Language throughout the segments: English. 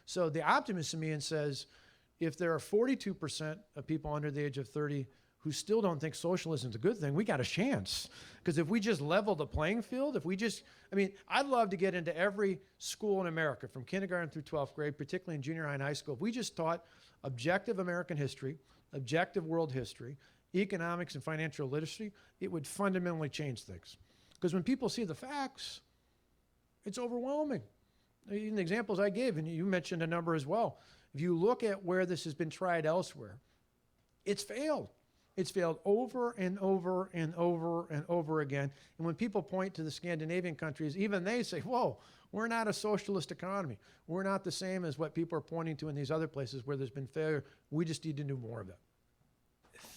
So the optimist in me says, if there are 42% of people under the age of 30 who still don't think socialism is a good thing, we got a chance. Because if we just level the playing field, if we just, I mean, I'd love to get into every school in America from kindergarten through 12th grade, particularly in junior high and high school. If we just taught objective American history, objective world history, economics and financial literacy, it would fundamentally change things. Because when people see the facts, it's overwhelming. Even the examples I gave, and you mentioned a number as well. If you look at where this has been tried elsewhere, it's failed. It's failed over and over and over and over again. And when people point to the Scandinavian countries, even they say, whoa, we're not a socialist economy. We're not the same as what people are pointing to in these other places where there's been failure. We just need to do more of it.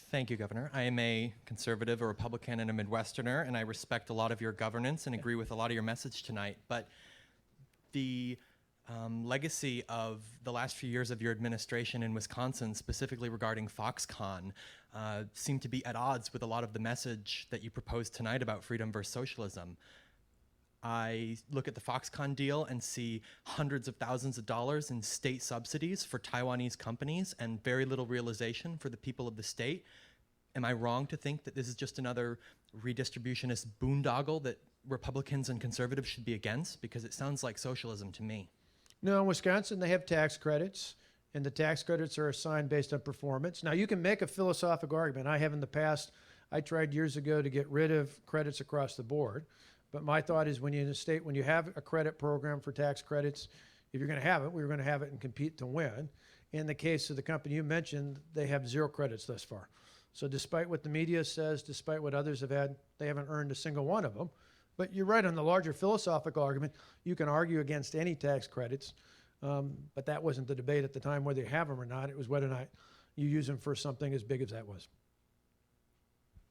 Thank you, Governor. I am a conservative, a Republican, and a Midwesterner, and I respect a lot of your governance and agree with a lot of your message tonight. But the legacy of the last few years of your administration in Wisconsin, specifically regarding Foxconn, seem to be at odds with a lot of the message that you proposed tonight about freedom versus socialism. I look at the Foxconn deal and see hundreds of thousands of dollars in state subsidies for Taiwanese companies and very little realization for the people of the state. Am I wrong to think that this is just another redistributionist boondoggle that Republicans and conservatives should be against? Because it sounds like socialism to me. No, in Wisconsin, they have tax credits, and the tax credits are assigned based on performance. Now, you can make a philosophical argument. I have in the past. I tried years ago to get rid of credits across the board. But my thought is when you have a credit program for tax credits, if you're going to have it, we're going to have it and compete to win. In the case of the company you mentioned, they have 0 credits thus far. So despite what the media says, despite what others have had, they haven't earned a single one of them. But you're right on the larger philosophical argument. You can argue against any tax credits, but that wasn't the debate at the time, whether you have them or not. It was whether or not you use them for something as big as that was.